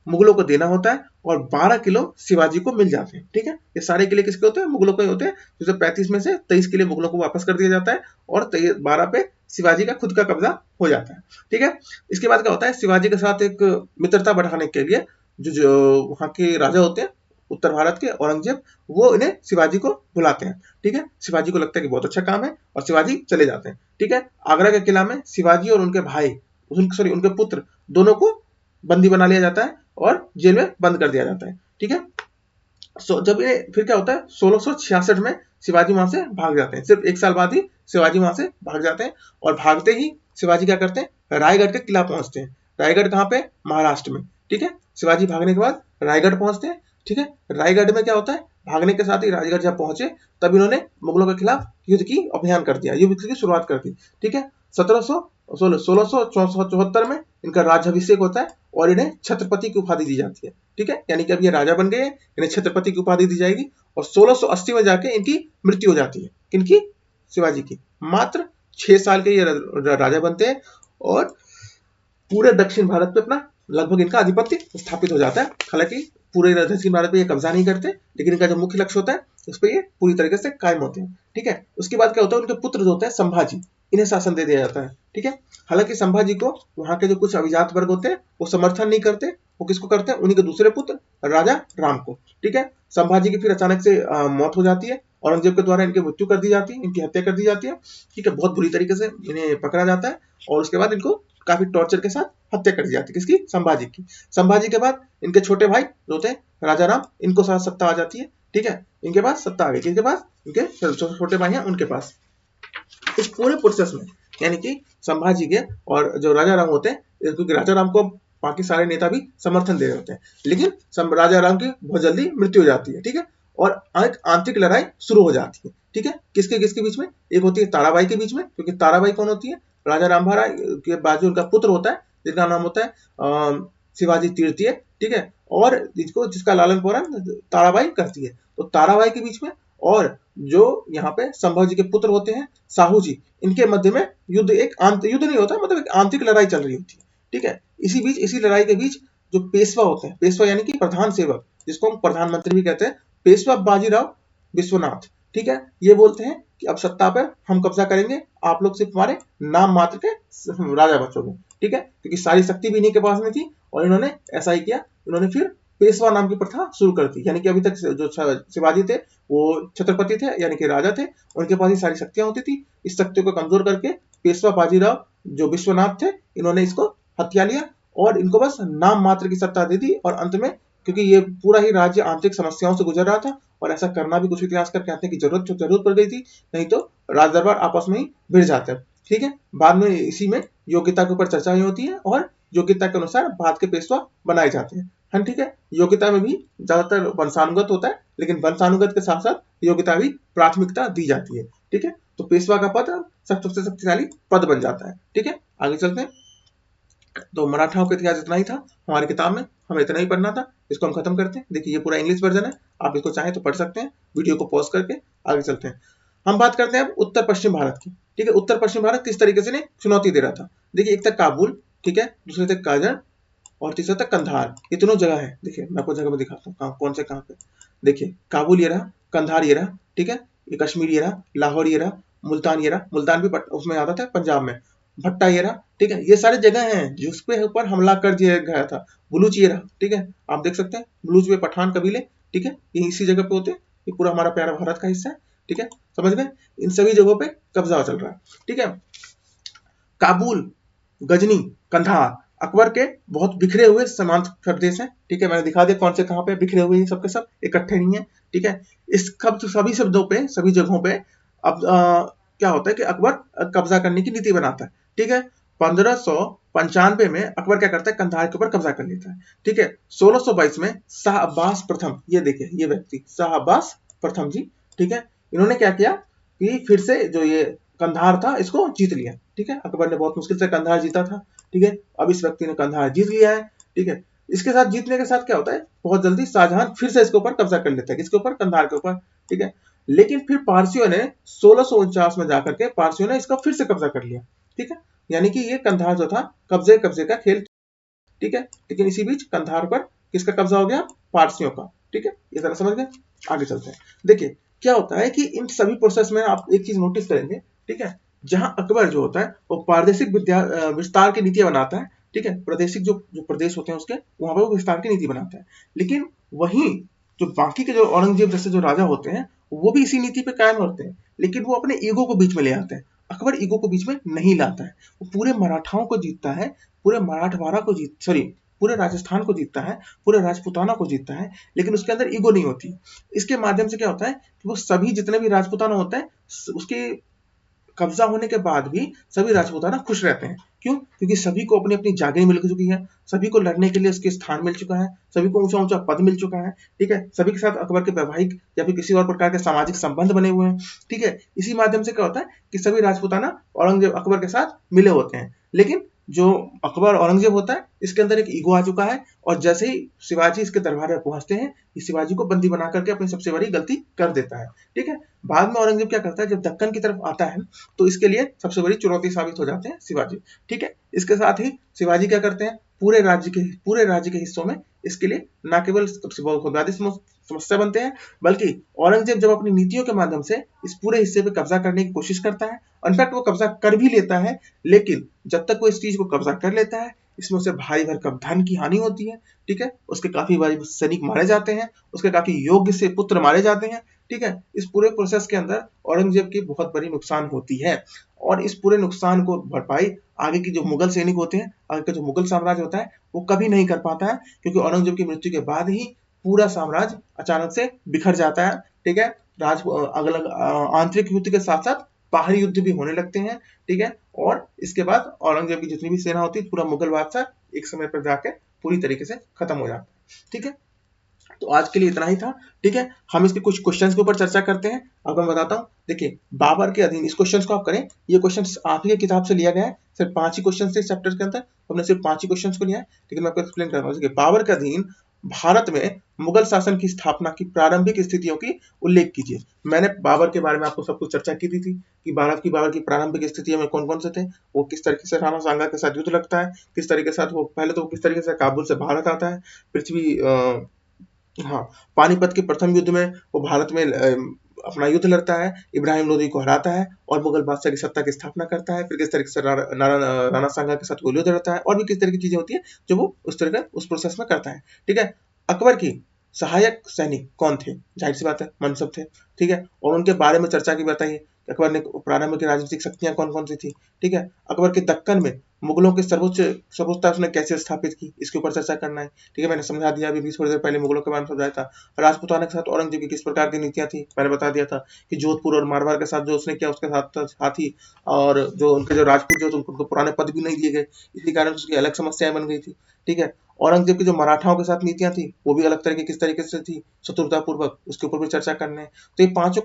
मुगलों को देना होता है और 12 किलो शिवाजी को मिल जाते हैं, ठीक है, ये सारे किले किसके होते हैं, मुगलों के होते हैं, जिससे 35 में से 23 किले मुगलों को वापस कर दिया जाता है और 12 पे शिवाजी का खुद का कब्जा हो जाता है, ठीक है। इसके बाद क्या होता है, शिवाजी के साथ एक मित्रता बढ़ाने के लिए जो वहां के राजा होते हैं उत्तर भारत के औरंगजेब, वो इन्हें शिवाजी को बुलाते हैं, ठीक है, शिवाजी को लगता है कि बहुत अच्छा काम है और शिवाजी चले जाते हैं, ठीक है। आगरा के किला में शिवाजी और उनके भाई सॉरी उनके पुत्र दोनों को बंदी बना लिया जाता है और जेल में बंद कर दिया जाता है। ठीक है, जब ये फिर क्या होता है 1666 में शिवाजी वहां से भाग जाते हैं। सिर्फ एक साल बाद ही शिवाजी वहां से भाग जाते हैं और भागते ही शिवाजी क्या करते हैं, रायगढ़ के किला पहुंचते हैं। रायगढ़ कहाँ पे, महाराष्ट्र में। ठीक है, शिवाजी भागने के बाद रायगढ़ पहुंचते हैं। ठीक है, रायगढ़ में क्या होता है, भागने के साथ ही रायगढ़ जब पहुंचे तब इन्होंने मुगलों के खिलाफ युद्ध की अभियान कर दिया, युद्ध की शुरुआत कर दी। ठीक है, 1674 में इनका राज्याभिषेक होता है और इन्हें छत्रपति की उपाधि दी जाती है। ठीक है, यानी कि अब ये राजा बन गए, इन्हें छत्रपति की उपाधि दी जाएगी और 1680 में जाके इनकी मृत्यु हो जाती है। किनकी, शिवाजी की। मात्र 6 साल के ये राजा बनते हैं और पूरे दक्षिण भारत पे अपना लगभग इनका आधिपत्य स्थापित हो जाता है। हालांकि पूरे दक्षिण भारत पे ये कब्जा नहीं करते, लेकिन इनका जो मुख्य लक्ष्य होता है उस पर ये पूरी तरीके से कायम होते हैं। ठीक है, उसके बाद क्या होता है, उनके पुत्र जो होते हैं संभाजी, इन्हें शासन दे दिया जाता है। ठीक है, हालांकि संभाजी को वहां के जो कुछ अभिजात वर्ग होते हैं वो समर्थन नहीं करते। वो किसको करते हैं, उन्हीं के दूसरे पुत्र राजा राम को। ठीक है, संभाजी की फिर अचानक से मौत हो जाती है, औरंगजेब के द्वारा इनकी मृत्यु कर दी जाती है, इनकी हत्या कर दी जाती है। ठीक है, बहुत बुरी तरीके से इन्हें पकड़ा जाता है और उसके बाद इनको काफी टॉर्चर के साथ हत्या कर दी जाती है। किसकी, संभाजी की। संभाजी के बाद इनके छोटे भाई जो होते हैं राजा राम, इनको साथ सत्ता आ जाती है। ठीक है, इनके पास सत्ता आ गई, किसके पास, इनके छोटे भाई हैं उनके पास। इस पूरे प्रोसेस में यानी कि संभाजी के और जो राजा राम होते हैं, क्योंकि राजा राम को बाकी सारे नेता भी समर्थन दे रहे होते हैं, लेकिन राजा राम की बहुत जल्दी मृत्यु हो जाती है। ठीक है, और एक आंतरिक लड़ाई शुरू हो जाती है। ठीक है, किसके किसके बीच में, एक होती है ताराबाई के बीच में, क्योंकि ताराबाई कौन होती है, राजा रामभारा के बाद जो उनका पुत्र होता है जिसका नाम होता है शिवाजी तृतीय। ठीक है, और जिसका लालन पालन ताराबाई करती है। तो ताराबाई के बीच में और जो यहाँ पे संभाजी के पुत्र होते हैं साहू जी, इनके मध्य में युद्ध, एक युद्ध नहीं होता, मतलब एक आंतरिक लड़ाई चल रही होती है। ठीक है, इसी लड़ाई के बीच जो पेशवा होते हैं, पेशवा यानी कि प्रधान सेवक, जिसको हम प्रधानमंत्री भी कहते हैं, पेशवा बाजीराव विश्वनाथ। ठीक है, ये बोलते हैं कि अब सत्ता पर हम कब्जा करेंगे, आप लोग सिर्फ हमारे नाम मात्र के राजा बचोगे। ठीक है, क्योंकि सारी शक्ति भी इन्हीं के पास में थी और इन्होंने ऐसा ही किया। इन्होंने फिर पेशवा नाम की प्रथा शुरू कर दी, यानी कि अभी तक जो शिवाजी थे वो छत्रपति थे, यानी कि राजा थे, उनके पास ही सारी शक्तियां होती थी। इस शक्तियों को कमजोर करके पेशवा बाजीराव जो विश्वनाथ थे, इन्होंने इसको हत्या लिया और इनको बस नाम मात्र की सत्ता दे दी। और अंत में, क्योंकि ये पूरा ही राज्य आंतरिक समस्याओं से गुजर रहा था और ऐसा करना भी कुछ इतिहासकार कहते हैं कि जरूरत पड़ गई थी, नहीं तो राज दरबार आपस में ही भिड़ जाता है। ठीक है, बाद में इसी में योग्यता के ऊपर चर्चा ही होती है और योग्यता के अनुसार बाद के पेशवा बनाए जाते हैं। हाँ, ठीक है, योग्यता में भी ज्यादातर वंशानुगत होता है, लेकिन वंशानुगत के साथ साथ योग्यता भी प्राथमिकता दी जाती है। ठीक है, तो पेशवा का पद सबसे शक्तिशाली पद बन जाता है। ठीक है, आगे चलते हैं। तो मराठाओं का इतिहास इतना ही था हमारी किताब में, हमें इतना ही पढ़ना था, इसको हम खत्म करते हैं। देखिए ये पूरा इंग्लिश वर्जन है, आप इसको चाहें तो पढ़ सकते हैं, वीडियो को पॉज करके आगे चलते हैं। हम बात करते हैं अब उत्तर पश्चिम भारत की। ठीक है, उत्तर पश्चिम भारत किस तरीके से चुनौती दे रहा था। देखिए, एक था काबुल, ठीक है, दूसरे थे काजन और तीसरा था कंधार। ये तीनों जगह है। देखिए मैं आपको जगह में दिखाता हूँ कौन से कहाँ पे। देखिए, काबुल ये रहा, कंधार ये रहा, ठीक है, ये कश्मीर ये रहा, लाहौर ये रहा, मुल्तान ये रहा, मुल्तान भी उसमें आता था पंजाब में, भट्टा ये रहा। ठीक है, ये सारी जगह हैं जिसपे ऊपर हमला कर दिया गया था। बलूच ये रहा, ठीक है, आप देख सकते हैं बलूच में पठान कबीले, ठीक है, ये इसी जगह पे होते हैं। ये पूरा हमारा प्यारा भारत का हिस्सा है। ठीक है, समझ गए, इन सभी जगहों पे कब्जा चल रहा है। ठीक है, काबुल, गजनी, कंधार अकबर के बहुत बिखरे हुए सीमांत प्रदेश हैं। ठीक है, मैंने दिखा दिया कौन से कहाँ पे बिखरे हुए हैं, सबके सब इकट्ठे नहीं है। ठीक है, इस सभी शब्दों पे, सभी जगहों पे अब क्या होता है कि अकबर कब्जा करने की नीति बनाता है। ठीक है, 1595 में अकबर क्या करता है, कंधार के ऊपर कब्जा कर लेता है। ठीक है, 1622 में शाह अब्बास प्रथम, ये देखिए ये व्यक्ति शाह अब्बास प्रथम जी, ठीक है, इन्होंने क्या किया कि फिर से जो ये कंधार था इसको जीत लिया। ठीक है, अकबर ने बहुत मुश्किल से कंधार जीता था। ठीक है, अब इस व्यक्ति ने कंधार जीत लिया है। ठीक है, इसके साथ जीतने के साथ क्या होता है, बहुत जल्दी शाहजहां फिर से इसके ऊपर कब्जा कर लेता है। किसके ऊपर, कंधार के ऊपर। ठीक है, लेकिन फिर पारसियों ने 1649 में जाकर के पारसियों ने इसका फिर से कब्जा कर लिया। ठीक है, यानी कि ये कंधार जो था कब्जे का खेल। ठीक है, लेकिन इसी बीच कंधार पर किसका कब्जा हो गया, पारसियों का। ठीक है, ये तरह समझ गए, आगे चलते हैं। देखिए क्या होता है कि इन सभी प्रोसेस में आप एक चीज नोटिस करेंगे, ठीक है, जहां अकबर जो होता है वो प्रादेशिक विस्तार की नीतियां बनाता है। ठीक है, प्रादेशिक जो प्रदेश होते हैं उसके वहां पर वो विस्तार की नीति बनाता है। लेकिन वहीं जो बाकी के जो औरंगजेब जैसे जो राजा होते हैं वो भी इसी नीति पे कायम होते हैं, लेकिन वो अपने ईगो को बीच में ले आते हैं। अकबर ईगो को बीच में नहीं लाता है, वो पूरे मराठाओं को जीतता है, पूरे मराठवाड़ा को पूरे राजस्थान को जीतता है, पूरे राजपूताना को जीतता है, लेकिन उसके अंदर ईगो नहीं होती। इसके माध्यम से क्या होता है कि वो सभी जितने भी राजपूताना होते हैं उसके कब्जा होने के बाद भी सभी राजपूताना खुश रहते हैं। क्यों? क्योंकि सभी को अपनी अपनी जागीर मिल चुकी है, सभी को लड़ने के लिए उसके स्थान मिल चुका है, सभी को ऊंचा ऊंचा पद मिल चुका है। ठीक है, सभी के साथ अकबर के वैवाहिक या फिर किसी और प्रकार के सामाजिक संबंध बने हुए हैं। ठीक है, इसी माध्यम से क्या होता है कि सभी राजपूताना औरंगजेब अकबर के साथ मिले होते हैं। लेकिन जो अकबर औरंगजेब होता है, इसके अंदर एक ईगो आ चुका है, और जैसे ही शिवाजी इसके दरबार में पहुंचते हैं, ये शिवाजी को बंदी बना करके अपनी सबसे बड़ी गलती कर देता है। ठीक है, बाद में औरंगजेब क्या करता है, जब दक्कन की तरफ आता है तो इसके लिए सबसे बड़ी चुनौती साबित हो जाते हैं शिवाजी। ठीक है, इसके साथ ही शिवाजी क्या करते हैं, पूरे राज्य के हिस्सों में इसके लिए न केवल बुनियादी समस्या बनते हैं, बल्कि औरंगजेब जब अपनी नीतियों के माध्यम से इस पूरे हिस्से पे कब्जा करने की कोशिश करता है, इनफैक्ट वो कब्जा कर भी लेता है, लेकिन जब तक वो इस चीज को कब्जा कर लेता है, इसमें उसे भारी भरकम धन की हानि होती है। ठीक है, उसके काफी भारी सैनिक मारे जाते हैं, उसके काफी योग्य से पुत्र मारे जाते हैं। ठीक है, इस पूरे प्रोसेस के अंदर औरंगजेब की बहुत बड़ी नुकसान होती है, और इस पूरे नुकसान को भरपाई आगे की जो मुगल सैनिक होते हैं, आगे का जो मुगल साम्राज्य होता है, वो कभी नहीं कर पाता है, क्योंकि औरंगजेब की मृत्यु के बाद ही पूरा साम्राज्य अचानक से बिखर जाता है। ठीक है, अलग आंतरिक युद्ध के साथ साथ बाहरी युद्ध भी होने लगते हैं। ठीक है, और इसके बाद औरंगजेब की जितनी भी सेना होती है, पूरा मुगल बादशाह एक समय पर जाके पूरी तरीके से खत्म हो जाता है। ठीक है, तो आज के लिए इतना ही था। ठीक है, हम इसके कुछ क्वेश्चंस के ऊपर चर्चा करते हैं। अब मैं बताता हूँ, देखिए बाबर के अधीन, इस क्वेश्चंस को आप करें, ये क्वेश्चंस आप ही की किताब से लिया गया है, सिर्फ 5 ही क्वेश्चंस थे इस चैप्टर के अंदर, हमने सिर्फ 5 ही क्वेश्चंस को लिया है। लेकिन मैं आपको एक्सप्लेन करता हूँ। देखिए, बाबर के अधीन भारत में मुगल शासन की स्थापना की प्रारंभिक स्थितियों की उल्लेख कीजिए। मैंने बाबर के बारे में आपको सब कुछ चर्चा की थी कि बाबर की प्रारंभिक स्थितियों में कौन कौन से थे, वो किस तरीके से राणा सांगा के साथ युद्ध लगता है, किस तरीके से वो पहले तो किस तरीके से काबुल से भारत आता है, पृथ्वी हाँ, पानीपत के प्रथम युद्ध में वो भारत में अपना युद्ध लड़ता है, इब्राहिम लोदी को हराता है और मुगल बादशाह की सत्ता की स्थापना करता है। फिर किस तरीके से राणा सांगा के साथ वो युद्ध लड़ता है, और भी किस तरह की चीजें होती है जो वो उस तरह का उस प्रोसेस में करता है। ठीक है, अकबर की सहायक सैनिक कौन थे? जाहिर सी बात है, मनसब थे। ठीक है, और उनके बारे में चर्चा की बताइए, अकबर ने प्रारंभ की राजनीतिक शक्तियां कौन कौन सी थी। ठीक है, अकबर के दक्कन में मुगलों की सर्वोच्चता उसने कैसे स्थापित की, इसके ऊपर चर्चा करना है। ठीक है, मैंने समझा दिया अभी भी थोड़ी देर पहले मुगलों के बारे में समझाया था। राजपूताना के साथ औरंगजेब की किस प्रकार की नीतियां थी, मैंने बता दिया था कि जोधपुर और मारवाड़ के साथ जो उसने किया, उसके साथ ही और जो उनके जो राजपूत जो उनको पुराने पद भी नहीं दिए गए, इसी कारण उसकी अलग समस्याएं बन गई थी। ठीक है, औरंगजेब की जो मराठाओं के साथ नीतियां थी, वो भी अलग तरह की किस तरीके से थी, शत्रुतापूर्वक, उसके ऊपर भी चर्चा करना है। तो ये पांचों